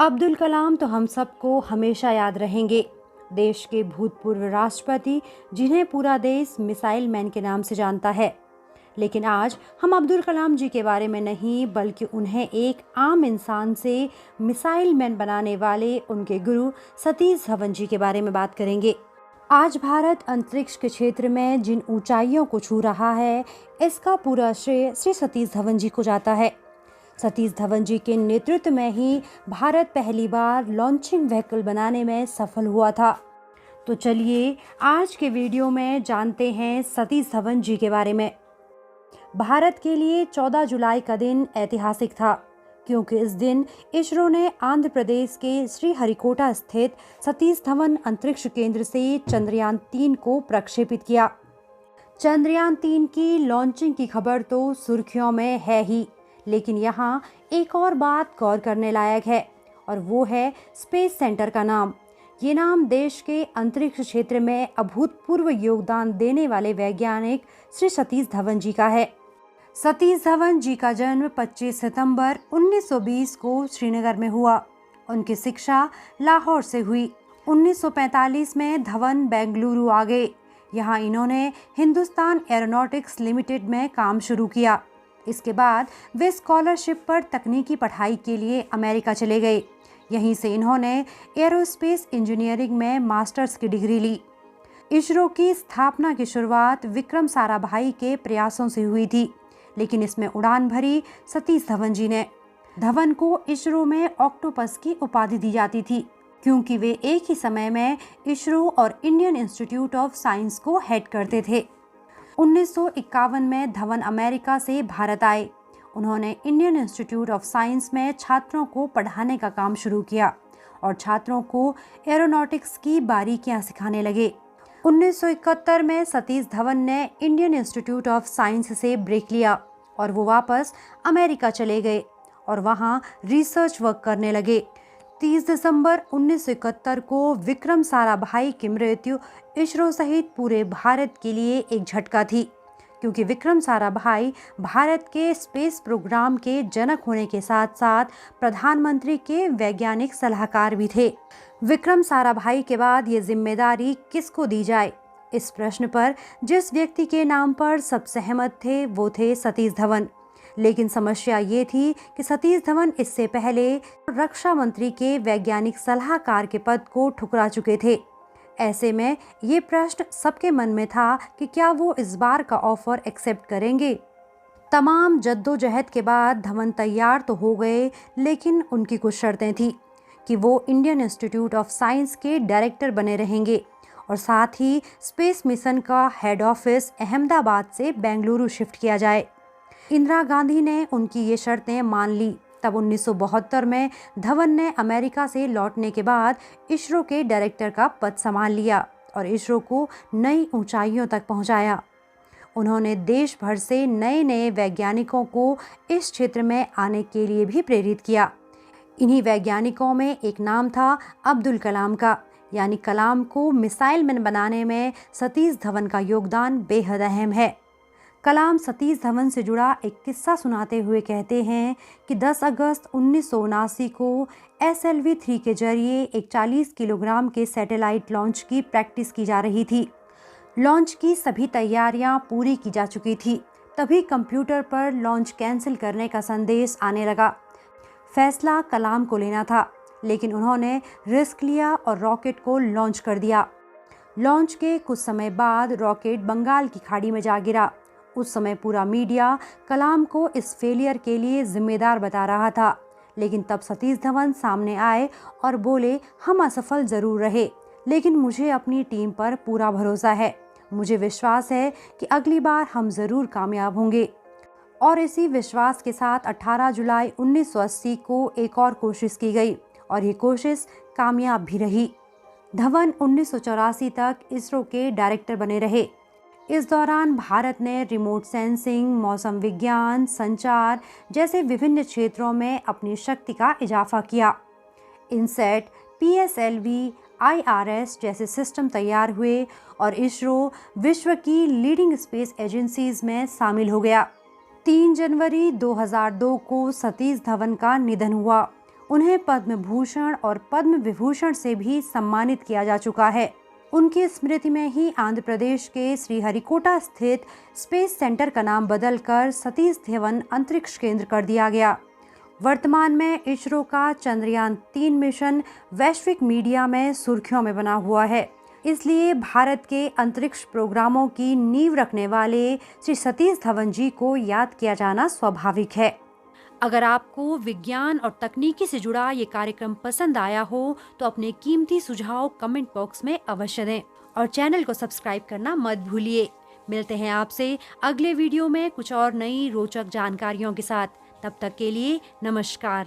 अब्दुल कलाम तो हम सबको हमेशा याद रहेंगे। देश के भूतपूर्व राष्ट्रपति जिन्हें पूरा देश मिसाइल मैन के नाम से जानता है। लेकिन आज हम अब्दुल कलाम जी के बारे में नहीं बल्कि उन्हें एक आम इंसान से मिसाइल मैन बनाने वाले उनके गुरु सतीश धवन जी के बारे में बात करेंगे। आज भारत अंतरिक्ष के क्षेत्र में जिन ऊंचाइयों को छू रहा है, इसका पूरा श्रेय श्री सतीश धवन जी को जाता है। सतीश धवन जी के नेतृत्व में ही भारत पहली बार लॉन्चिंग व्हीकल बनाने में सफल हुआ था। तो चलिए आज के वीडियो में जानते हैं सतीश धवन जी के बारे में। भारत के लिए 14 जुलाई का दिन ऐतिहासिक था, क्योंकि इस दिन इसरो ने आंध्र प्रदेश के श्रीहरिकोटा स्थित सतीश धवन अंतरिक्ष केंद्र से चंद्रयान 3 को प्रक्षेपित किया। चंद्रयान 3 की लॉन्चिंग की खबर तो सुर्खियों में है ही, लेकिन यहाँ एक और बात गौर करने लायक है, और वो है स्पेस सेंटर का नाम। ये नाम देश के अंतरिक्ष क्षेत्र में अभूतपूर्व योगदान देने वाले वैज्ञानिक श्री सतीश धवन जी का है। सतीश धवन जी का जन्म 25 सितंबर 1920 को श्रीनगर में हुआ। उनकी शिक्षा लाहौर से हुई। 1945 में धवन बेंगलुरु आ गए। यहाँ इन्होंने हिंदुस्तान एरोनॉटिक्स लिमिटेड में काम शुरू किया। इसके बाद वे स्कॉलरशिप पर तकनीकी पढ़ाई के लिए अमेरिका चले गए। यहीं से इन्होंने एरोस्पेस इंजीनियरिंग में मास्टर्स की डिग्री ली। इसरो की स्थापना की शुरुआत विक्रम साराभाई के प्रयासों से हुई थी, लेकिन इसमें उड़ान भरी सतीश धवन जी ने। धवन को इसरो में ऑक्टोपस की उपाधि दी जाती थी, क्योंकि वे एक ही समय में इसरो और इंडियन इंस्टीट्यूट ऑफ साइंस को हेड करते थे। 1951 में धवन अमेरिका से भारत आए। उन्होंने इंडियन इंस्टीट्यूट ऑफ साइंस में छात्रों को पढ़ाने का काम शुरू किया और छात्रों को एरोनॉटिक्स की बारीकियां सिखाने लगे। 1971 में सतीश धवन ने इंडियन इंस्टीट्यूट ऑफ साइंस से ब्रेक लिया और वो वापस अमेरिका चले गए और वहाँ रिसर्च वर्क करने लगे। 30 दिसंबर 1971 को विक्रम साराभाई की मृत्यु इसरो सहित पूरे भारत के लिए एक झटका थी, क्योंकि विक्रम साराभाई भारत के स्पेस प्रोग्राम के जनक होने के साथ साथ प्रधानमंत्री के वैज्ञानिक सलाहकार भी थे। विक्रम साराभाई के बाद ये जिम्मेदारी किसको दी जाए, इस प्रश्न पर जिस व्यक्ति के नाम पर सब सहमत थे वो थे सतीश धवन। लेकिन समस्या ये थी कि सतीश धवन इससे पहले रक्षा मंत्री के वैज्ञानिक सलाहकार के पद को ठुकरा चुके थे। ऐसे में ये प्रश्न सबके मन में था कि क्या वो इस बार का ऑफर एक्सेप्ट करेंगे। तमाम जद्दोजहद के बाद धवन तैयार तो हो गए, लेकिन उनकी कुछ शर्तें थी कि वो इंडियन इंस्टीट्यूट ऑफ साइंस के डायरेक्टर बने रहेंगे और साथ ही स्पेस मिशन का हेड ऑफिस अहमदाबाद से बेंगलुरु शिफ्ट किया जाए। इंदिरा गांधी ने उनकी ये शर्तें मान ली। तब 1972 में धवन ने अमेरिका से लौटने के बाद इसरो के डायरेक्टर का पद संभाल लिया और इसरो को नई ऊंचाइयों तक पहुंचाया। उन्होंने देश भर से नए नए वैज्ञानिकों को इस क्षेत्र में आने के लिए भी प्रेरित किया। इन्हीं वैज्ञानिकों में एक नाम था अब्दुल कलाम का, यानी कलाम को मिसाइल मैन बनाने में सतीश धवन का योगदान बेहद अहम है। कलाम सतीश धवन से जुड़ा एक किस्सा सुनाते हुए कहते हैं कि 10 अगस्त 1979 को SLV-3 के जरिए एक 40 किलोग्राम के सैटेलाइट लॉन्च की प्रैक्टिस की जा रही थी। लॉन्च की सभी तैयारियां पूरी की जा चुकी थी। तभी कंप्यूटर पर लॉन्च कैंसिल करने का संदेश आने लगा। फैसला कलाम को लेना था, लेकिन उन्होंने रिस्क लिया और रॉकेट को लॉन्च कर दिया। लॉन्च के कुछ समय बाद रॉकेट बंगाल की खाड़ी में जा गिरा। उस समय पूरा मीडिया कलाम को इस फेलियर के लिए जिम्मेदार बता रहा था, लेकिन तब सतीश धवन सामने आए और बोले, हम असफल जरूर रहे, लेकिन मुझे अपनी टीम पर पूरा भरोसा है। मुझे विश्वास है कि अगली बार हम जरूर कामयाब होंगे। और इसी विश्वास के साथ 18 जुलाई 1980 को एक और कोशिश की गई और ये कोशिश कामयाब भी रही। धवन 1984 तक इसरो के डायरेक्टर बने रहे। इस दौरान भारत ने रिमोट सेंसिंग, मौसम विज्ञान, संचार जैसे विभिन्न क्षेत्रों में अपनी शक्ति का इजाफा किया। इनसेट, PSLV, IRS जैसे सिस्टम तैयार हुए और इसरो विश्व की लीडिंग स्पेस एजेंसीज में शामिल हो गया। 3 जनवरी 2002 को सतीश धवन का निधन हुआ। उन्हें पद्म भूषण और पद्म विभूषण से भी सम्मानित किया जा चुका है। उनकी स्मृति में ही आंध्र प्रदेश के श्रीहरिकोटा स्थित स्पेस सेंटर का नाम बदलकर सतीश धवन अंतरिक्ष केंद्र कर दिया गया। वर्तमान में इसरो का चंद्रयान 3 मिशन वैश्विक मीडिया में सुर्खियों में बना हुआ है। इसलिए भारत के अंतरिक्ष प्रोग्रामों की नींव रखने वाले श्री सतीश धवन जी को याद किया जाना स्वाभाविक है। अगर आपको विज्ञान और तकनीकी से जुड़ा ये कार्यक्रम पसंद आया हो तो अपने कीमती सुझाव कमेंट बॉक्स में अवश्य दें और चैनल को सब्सक्राइब करना मत भूलिए। मिलते हैं आपसे अगले वीडियो में कुछ और नई रोचक जानकारियों के साथ। तब तक के लिए नमस्कार।